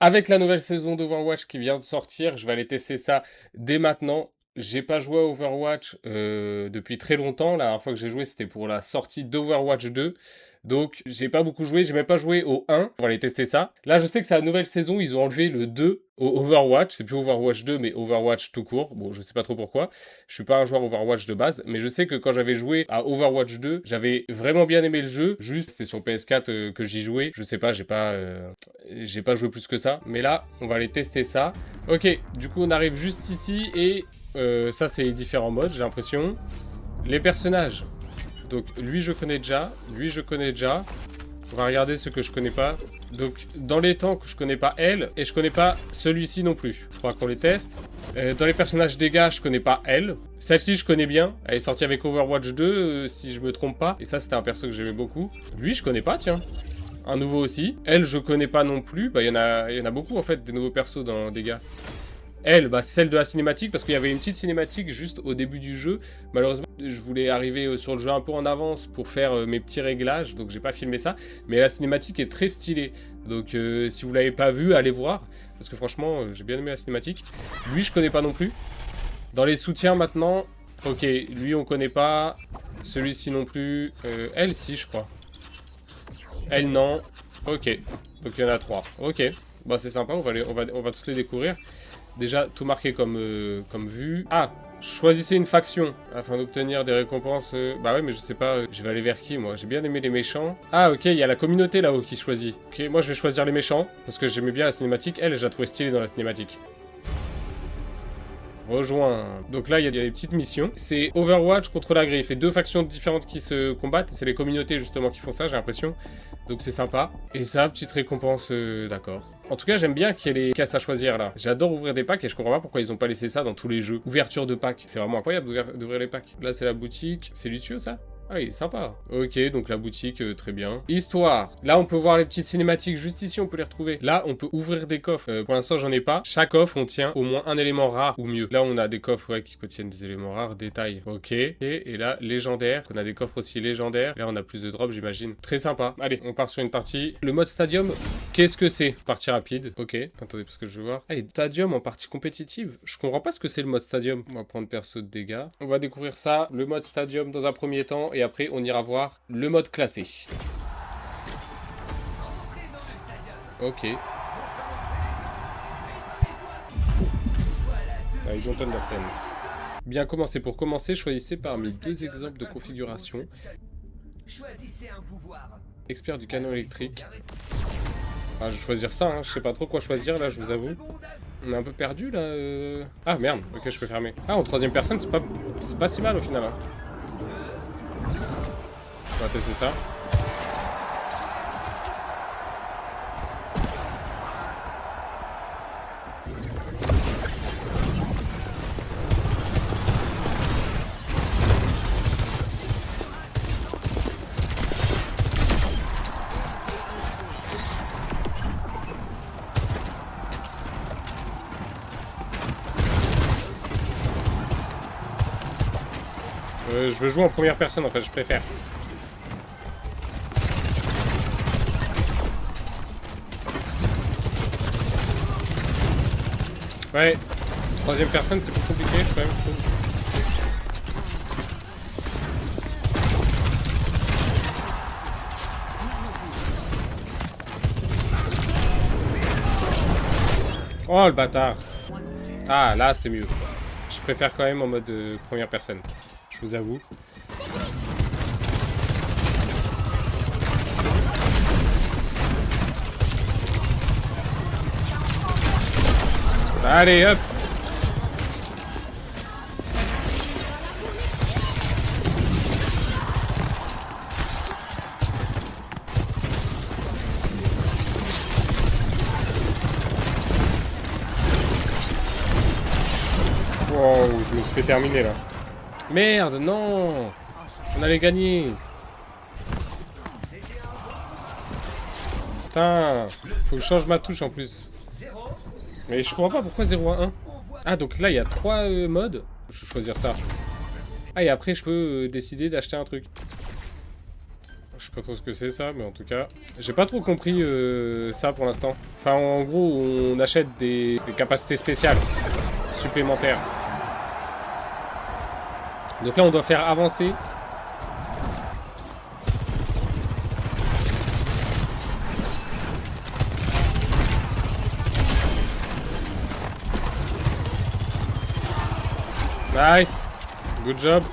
Avec la nouvelle saison d'Overwatch qui vient de sortir, je vais aller tester ça dès maintenant. J'ai pas joué à Overwatch depuis très longtemps. La dernière fois que j'ai joué, c'était pour la sortie d'Overwatch 2. Donc, j'ai pas beaucoup joué. J'ai même pas joué au 1. On va aller tester ça. Là, je sais que c'est la nouvelle saison. Ils ont enlevé le 2 au Overwatch. C'est plus Overwatch 2, mais Overwatch tout court. Bon, je sais pas trop pourquoi. Je suis pas un joueur Overwatch de base. Mais je sais que quand j'avais joué à Overwatch 2, j'avais vraiment bien aimé le jeu. Juste, c'était sur PS4 que j'y jouais. Je sais pas, j'ai pas joué plus que ça. Mais là, on va aller tester ça. Ok, du coup, on arrive juste ici et... ça c'est les différents modes, j'ai l'impression. Les personnages. Donc lui je connais déjà, lui je connais déjà. On va regarder ce que je connais pas. Donc dans les tanks je connais pas elle et je connais pas celui-ci non plus. Je crois qu'on les teste. Dans les personnages dégâts je connais pas elle. Celle-ci je connais bien. Elle est sortie avec Overwatch 2 si je me trompe pas. Et ça c'était un perso que j'aimais beaucoup. Lui je connais pas tiens. Un nouveau aussi. Elle je connais pas non plus. Bah il y en a beaucoup en fait des nouveaux persos dans dégâts. Elle, bah, c'est celle de la cinématique, parce qu'il y avait une petite cinématique juste au début du jeu. Malheureusement, je voulais arriver sur le jeu un peu en avance pour faire mes petits réglages, donc j'ai pas filmé ça. Mais la cinématique est très stylée, donc si vous l'avez pas vu, allez voir. Parce que franchement, j'ai bien aimé la cinématique. Lui, je connais pas non plus. Dans les soutiens maintenant, ok, lui on connaît pas. Celui-ci non plus. Elle, si, je crois. Elle, non. Ok, donc il y en a 3. Ok, bah c'est sympa, on va tous les découvrir. Déjà, tout marqué comme vue. Ah, choisissez une faction afin d'obtenir des récompenses. Bah ouais, mais je sais pas, je vais aller vers qui, moi? J'ai bien aimé les méchants. Ah, ok, il y a la communauté là-haut qui choisit. Ok, moi je vais choisir les méchants, parce que j'aimais bien la cinématique. Elle, je la trouvais stylée dans la cinématique. Rejoins. Donc là, il y a des petites missions. C'est Overwatch contre la griffe. Et deux factions différentes qui se combattent. C'est les communautés, justement, qui font ça, j'ai l'impression. Donc c'est sympa. Et ça, petite récompense, d'accord. En tout cas, j'aime bien qu'il y ait les caisses à choisir, là. J'adore ouvrir des packs et je comprends pas pourquoi ils ont pas laissé ça dans tous les jeux. Ouverture de packs. C'est vraiment incroyable d'ouvrir les packs. Là, c'est la boutique. C'est Lucio, ça? Ah, il est sympa. Ok, donc la boutique, très bien. Histoire. Là, on peut voir les petites cinématiques juste ici, on peut les retrouver. Là, on peut ouvrir des coffres. Pour l'instant, j'en ai pas. Chaque coffre contient au moins un élément rare ou mieux. Là, on a des coffres qui contiennent des éléments rares. Détail. Ok. Et là, légendaire. On a des coffres aussi légendaires. Là, on a plus de drops, j'imagine. Très sympa. Allez, on part sur une partie. Le mode stadium, qu'est-ce que c'est? Partie rapide. Ok. Attendez, parce que je veux voir. Ah, et stadium en partie compétitive. Je comprends pas ce que c'est le mode stadium. On va prendre perso de dégâts. On va découvrir ça. Le mode stadium dans un premier temps. Et après, on ira voir le mode classé. Ok. I don't understand. Bien commencer. Pour commencer, choisissez parmi deux exemples de configuration. Expert du canon électrique. Ah, je vais choisir ça, hein. Je sais pas trop quoi choisir là, je vous avoue. On est un peu perdu là. Ah merde, ok, je peux fermer. Ah, en troisième personne, c'est pas si mal au final. Hein. On va tester ça. Je veux jouer en première personne en fait, je préfère. Ouais, troisième personne c'est plus compliqué quand même. Oh le bâtard. Ah là c'est mieux. Je préfère quand même en mode première personne. Je vous avoue. Allez hop. Wow, je me suis fait terminer là. Merde, non. On allait gagner. Putain, faut que je change ma touche en plus. Mais je comprends pas pourquoi 0 à 1. Ah, donc là, il y a 3 modes. Je vais choisir ça. Ah, et après, je peux décider d'acheter un truc. Je sais pas trop ce que c'est ça, mais en tout cas... J'ai pas trop compris ça pour l'instant. Enfin, en gros, on achète des capacités spéciales supplémentaires. Donc là, on doit faire avancer. Nice. Good job.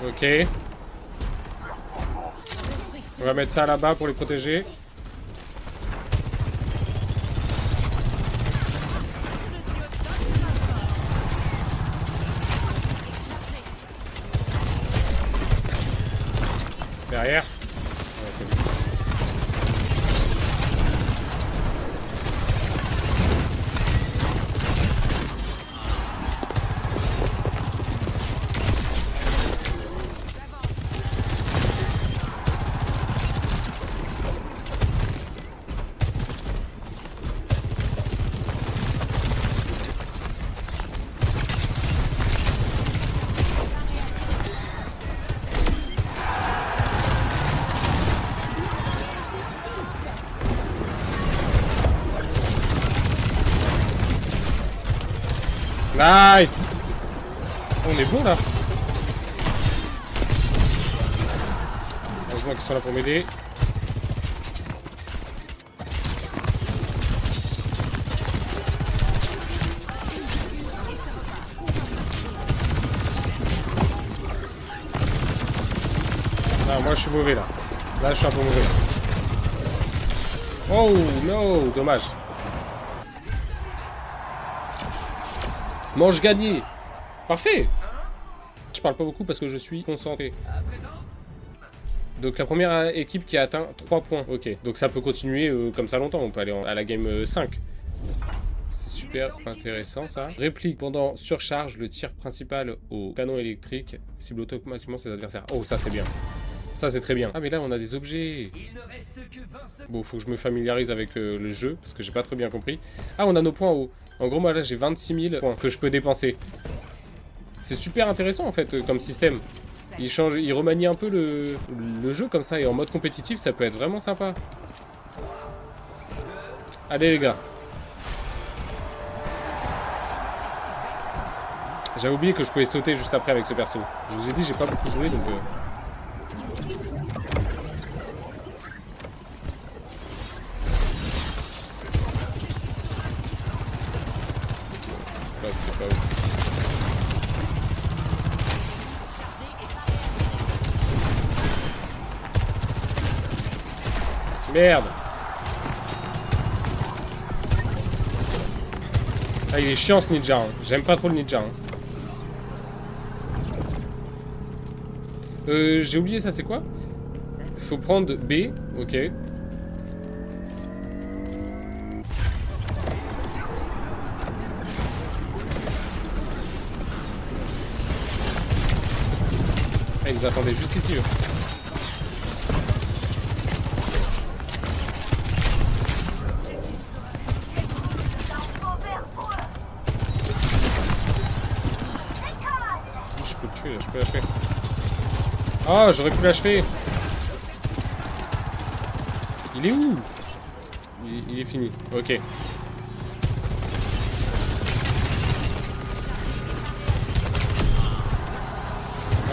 Ok. On va mettre ça là-bas pour les protéger. Derrière. Ouais, c'est bon. Nice. On est bon là. Heureusement qu'ils sont là pour m'aider. Non, moi je suis mauvais là. Là je suis un peu mauvais. Oh non, dommage. Manche gagné. Parfait. Je parle pas beaucoup parce que je suis concentré. Donc la première équipe qui a atteint 3 points. Ok, donc ça peut continuer comme ça longtemps. On peut aller à la game 5. C'est super intéressant ça. Réplique pendant surcharge, le tir principal au canon électrique cible automatiquement ses adversaires. Oh, ça c'est bien. Ça c'est très bien. Ah mais là on a des objets. Bon, faut que je me familiarise avec le jeu parce que j'ai pas très bien compris. Ah, on a nos points en haut. En gros, moi là j'ai 26 000 points que je peux dépenser. C'est super intéressant en fait comme système. Il change, il remanie un peu le jeu comme ça et en mode compétitif ça peut être vraiment sympa. Allez les gars. J'avais oublié que je pouvais sauter juste après avec ce perso. Je vous ai dit j'ai pas beaucoup joué donc... Ouais, c'était pas ouf. Merde. Ah, il est chiant ce ninja. Hein. J'aime pas trop le ninja. Hein. J'ai oublié ça, c'est quoi? Faut prendre B. Ok. Ah, ils nous attendaient juste ici. Eux. Je peux l'achever. Oh, j'aurais pu l'achever. Il est où? Il est fini. Ok.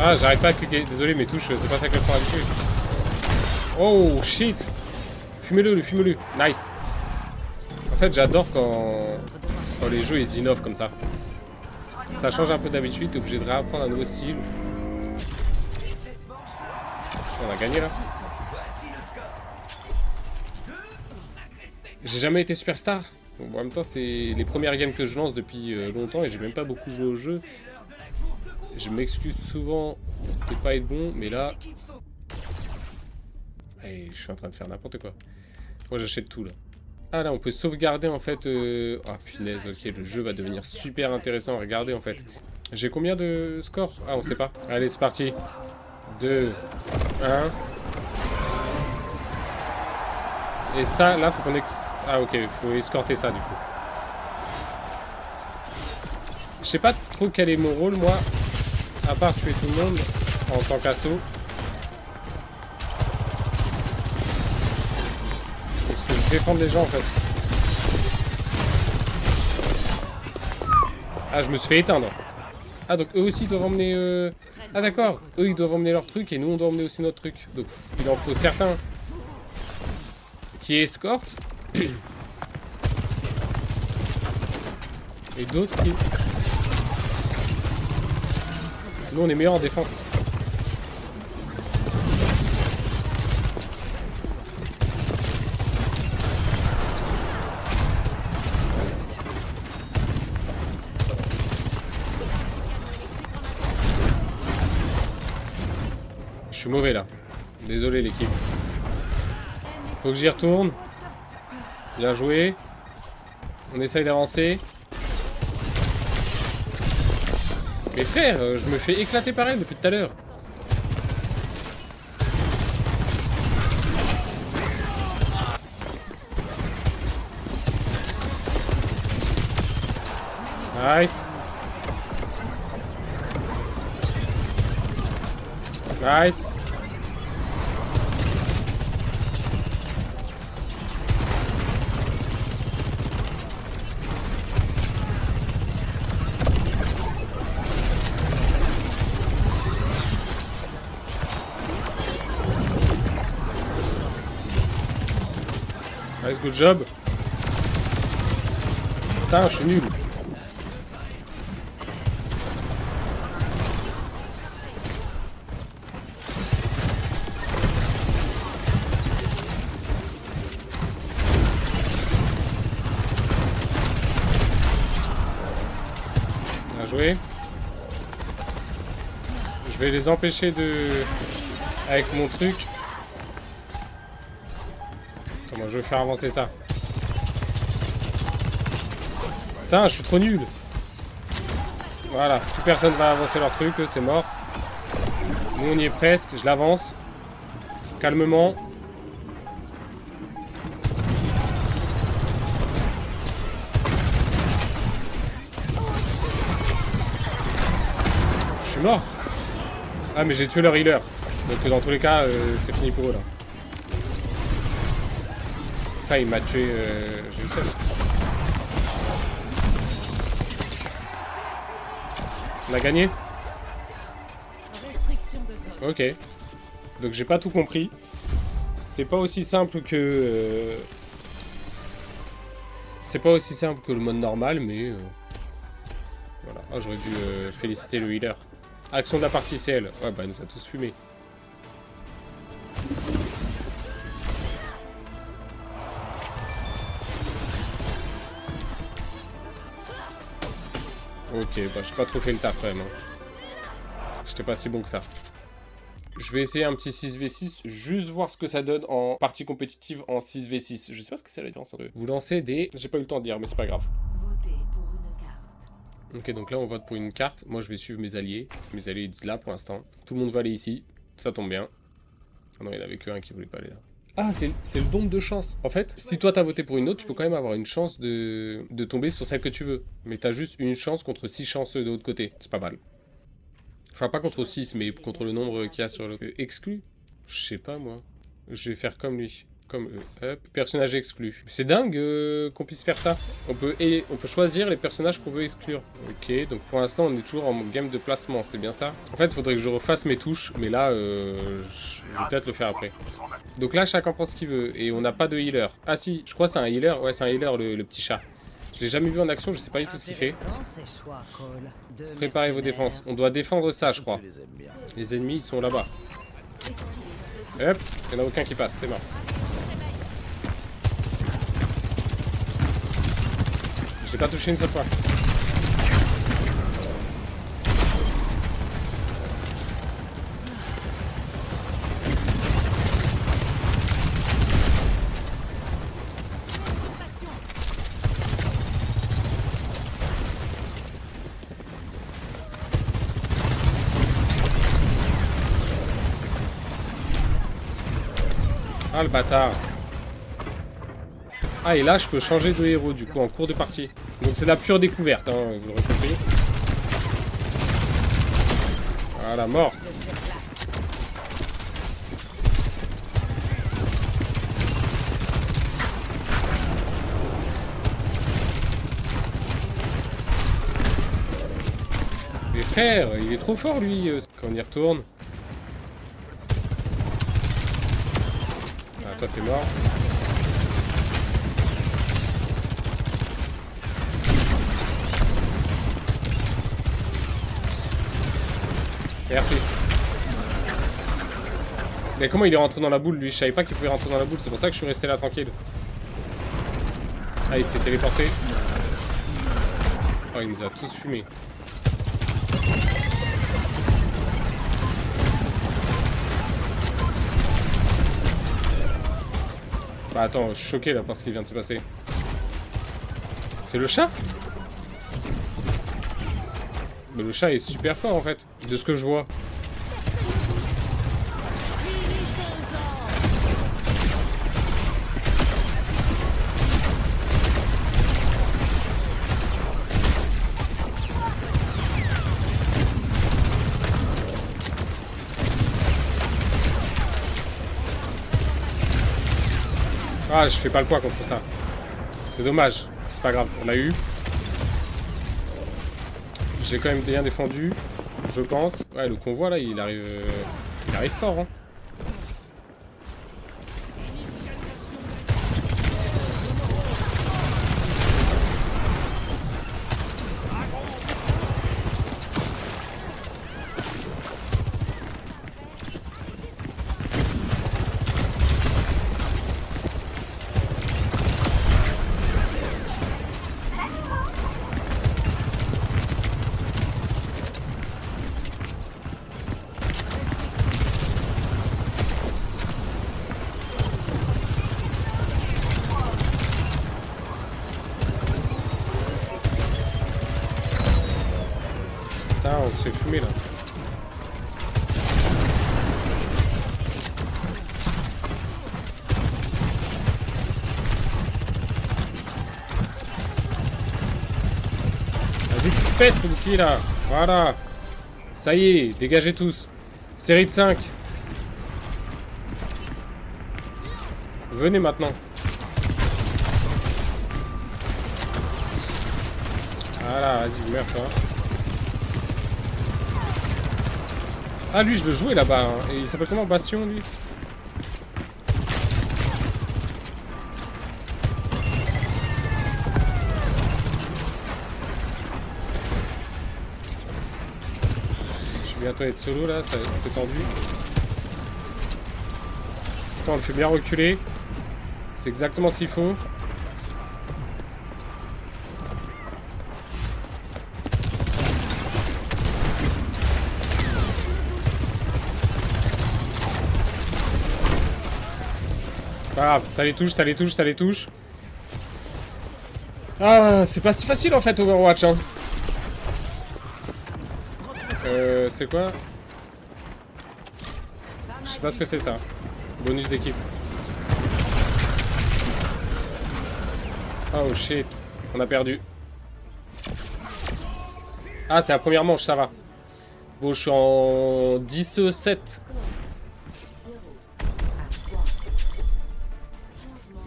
Ah, j'arrête pas à cliquer. Désolé, mes touches, c'est pas ça que je prends habitué. Oh, shit. Fumez-le, fumez-le. Nice. En fait, j'adore quand les jeux ils innovent comme ça. Ça change un peu d'habitude, t'es obligé de réapprendre un nouveau style. On a gagné là. J'ai jamais été superstar. Bon, en même temps, c'est les premières games que je lance depuis longtemps et j'ai même pas beaucoup joué au jeu. Je m'excuse souvent de pas être bon, mais là... Hey, je suis en train de faire n'importe quoi. Moi, j'achète tout là. Ah là, on peut sauvegarder en fait... Oh punaise, ok, le jeu va devenir super intéressant à regarder en fait. J'ai combien de scores? Ah, on sait pas. Allez, c'est parti. 2, 1. Et ça, là, faut qu'on... Ah ok, faut escorter ça du coup. Je sais pas trop quel est mon rôle, moi. À part tuer tout le monde en tant qu'assaut. Parce que je défends les gens en fait. Ah, je me suis fait éteindre. Ah, donc eux aussi doivent emmener... Ah d'accord, eux ils doivent emmener leur truc et nous on doit emmener aussi notre truc. Donc il en faut certains qui escortent. Et d'autres qui... Nous on est meilleurs en défense. Je suis mauvais là. Désolé l'équipe. Faut que j'y retourne. Bien joué. On essaye d'avancer. Mais frère, je me fais éclater pareil depuis tout à l'heure. Nice. Nice. Nice, good job. Putain, je suis nul. Bien joué. Je vais les empêcher de... Avec mon truc. Comment je vais faire avancer ça? Putain, je suis trop nul. Voilà, plus personne va avancer leur truc, c'est mort. Nous on y est presque, je l'avance. Calmement. Je suis mort. Ah mais j'ai tué leur healer. Donc dans tous les cas, c'est fini pour eux là. Enfin, il m'a tué, j'ai le seul. On a gagné? Ok. Donc j'ai pas tout compris. C'est pas aussi simple que... C'est pas aussi simple que le mode normal, mais... Voilà. Oh, j'aurais dû féliciter le healer. Action de la partie CL. Ouais, bah, il nous a tous fumé. Ok, bah j'ai pas trop fait le taf quand même. Hein. J'étais pas si bon que ça. Je vais essayer un petit 6v6, juste voir ce que ça donne en partie compétitive en 6v6. Je sais pas ce que c'est la différence entre eux. Vous lancez des... J'ai pas eu le temps de dire, mais c'est pas grave. Votez pour une carte. Ok, donc là on vote pour une carte. Moi je vais suivre mes alliés. Mes alliés ils disent là pour l'instant. Tout le monde va aller ici. Ça tombe bien. Ah non, il y en avait qu'un qui voulait pas aller là. Ah, c'est le nombre de chances. En fait, si toi t'as voté pour une autre, tu peux quand même avoir une chance de tomber sur celle que tu veux. Mais t'as juste une chance contre 6 chanceux de l'autre côté. C'est pas mal. Enfin, pas contre 6, mais contre le nombre qu'il y a sur le... Exclu? Je sais pas, moi. Je vais faire comme lui. Comme eux. Hop. Personnage exclu. C'est dingue qu'on puisse faire ça. On peut choisir les personnages qu'on veut exclure. Ok, donc pour l'instant, on est toujours en game de placement. C'est bien ça? En fait, il faudrait que je refasse mes touches. Mais là, je vais peut-être le faire après. Donc là, chacun prend ce qu'il veut. Et on n'a pas de healer. Ah si, je crois que c'est un healer. Ouais, c'est un healer, le petit chat. Je l'ai jamais vu en action, je sais pas du tout ce qu'il fait. Préparez vos défenses. On doit défendre ça, je crois. Les ennemis, ils sont là-bas. Hop, il n'y en a aucun qui passe, c'est mort. Je l'ai pas touché une seule fois. Ah le bâtard. Ah et là je peux changer de héros du coup en cours de partie. Donc c'est la pure découverte, hein, vous l'aurez compris. Voilà, mort. Mais frère, il est trop fort lui, quand on y retourne. Ah, toi t'es mort. Merci. Mais comment il est rentré dans la boule lui? Je savais pas qu'il pouvait rentrer dans la boule, c'est pour ça que je suis resté là tranquille. Ah, il s'est téléporté. Oh, il nous a tous fumés. Bah attends, je suis choqué là par ce qui vient de se passer. C'est le chat? Mais le chat est super fort en fait, de ce que je vois. Ah, je fais pas le poids contre ça. C'est dommage. C'est pas grave. On l'a eu. J'ai quand même bien défendu. Je pense. Ouais, le convoi là, il arrive fort. Hein. Putain, on se fait fumer là. Vas-y, tu pètes le pied là. Voilà. Ça y est, dégagez tous. Série de 5. Venez maintenant. Voilà, vas-y, meurs toi. Ah, lui, je le jouais là-bas. Hein. Et il s'appelle comment, Bastion, lui? Je vais bientôt être solo, là. C'est tendu. Attends, on le fait bien reculer. C'est exactement ce qu'il faut. Ah, ça les touche, ça les touche, ça les touche. Ah, c'est pas si facile en fait Overwatch hein. C'est quoi? Je sais pas ce que c'est ça. Bonus d'équipe. Oh shit. On a perdu. Ah, c'est la première manche, ça va. Bon, je suis en 10-7.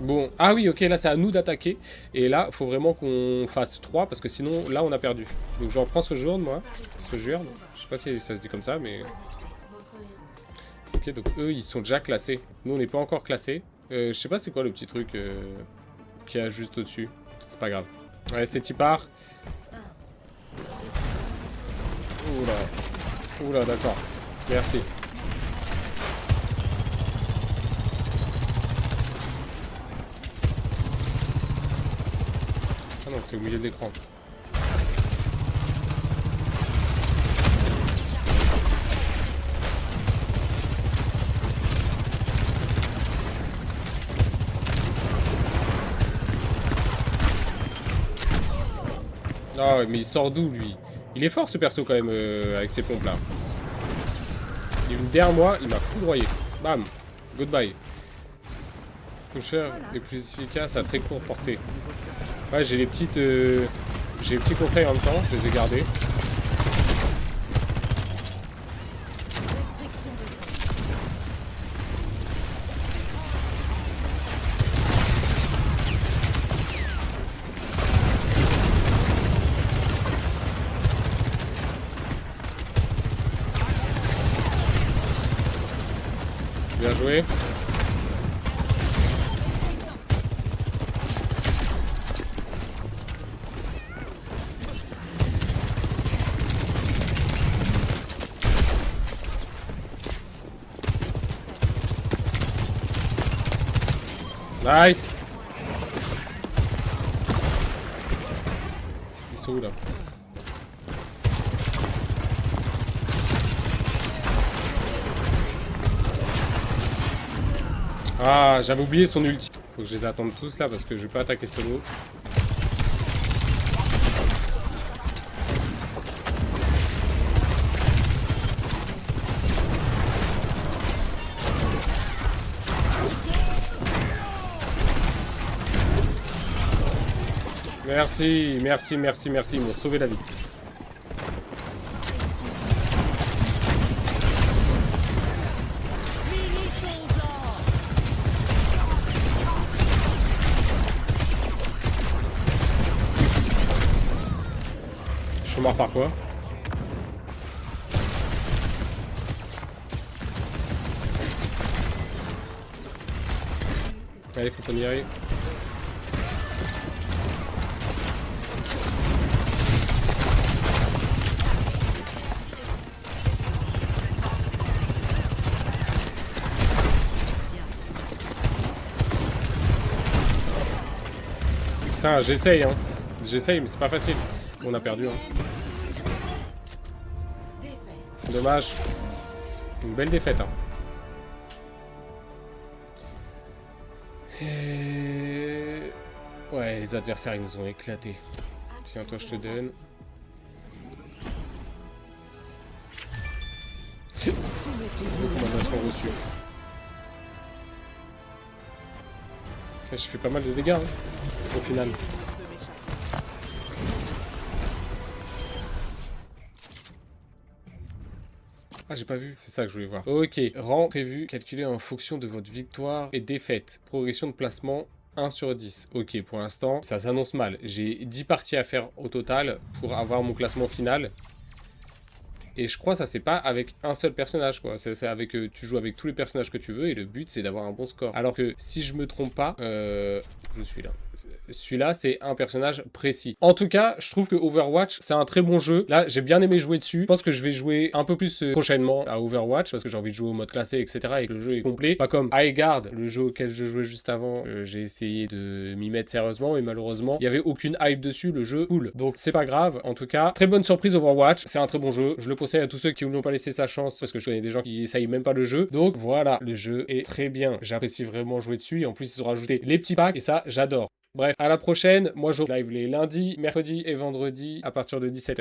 Bon, ah oui, ok, là c'est à nous d'attaquer. Et là, faut vraiment qu'on fasse 3 parce que sinon, là on a perdu. Donc j'en prends ce jour, moi. Ce jour. Je sais pas si ça se dit comme ça, mais... Ok, donc eux, ils sont déjà classés. Nous, on n'est pas encore classés. Je sais pas c'est quoi le petit truc qu'il y a juste au-dessus. C'est pas grave. Allez, c'est Tipar. Oula. Oula, d'accord. Merci. Ah non, c'est au milieu de l'écran. Ah, mais il sort d'où, lui? Il est fort, ce perso, quand même, avec ses pompes, là. Il est derrière moi, il m'a foudroyé. Bam. Goodbye. Toucheur est plus efficace à très courte portée. Ouais, j'ai les petites... j'ai les petits conseils en même temps, je les ai gardés. joué. Nice. Ils sont où là? Ah, j'avais oublié son ulti. Faut que je les attende tous là parce que je vais pas attaquer solo. Merci, merci, merci, merci. Ils m'ont sauvé la vie. Je suis mort par quoi? Allez, faut qu'on y aille. Putain, j'essaye, hein. J'essaye, mais c'est pas facile. On a perdu, hein. Dommage. Une belle défaite, hein. Et... Ouais, les adversaires, ils nous ont éclatés. Tiens, toi, je te donne. Recommandation reçue. Je fais pas mal de dégâts, hein, au final. Ah, j'ai pas vu, c'est ça que je voulais voir. Ok, rang prévu, calculé en fonction de votre victoire et défaite. Progression de placement 1 sur 10. Ok, pour l'instant, ça s'annonce mal. J'ai 10 parties à faire au total pour avoir mon classement final. Et je crois que ça c'est pas avec un seul personnage, quoi. C'est avec, tu joues avec tous les personnages que tu veux et le but c'est d'avoir un bon score. Alors que si je me trompe pas, je suis là. Celui-là, c'est un personnage précis. En tout cas, je trouve que Overwatch, c'est un très bon jeu. Là, j'ai bien aimé jouer dessus. Je pense que je vais jouer un peu plus prochainement à Overwatch parce que j'ai envie de jouer au mode classé, etc. et que le jeu est complet. Pas comme Highguard, le jeu auquel je jouais juste avant. J'ai essayé de m'y mettre sérieusement et malheureusement, il n'y avait aucune hype dessus. Le jeu cool. Donc, c'est pas grave. En tout cas, très bonne surprise Overwatch. C'est un très bon jeu. Je le conseille à tous ceux qui ne l'ont pas laissé sa chance parce que je connais des gens qui essayent même pas le jeu. Donc, voilà, le jeu est très bien. J'apprécie vraiment jouer dessus et en plus, ils ont rajouté les petits packs et ça, j'adore. Bref, à la prochaine. Moi, je live les lundis, mercredis et vendredis à partir de 17h.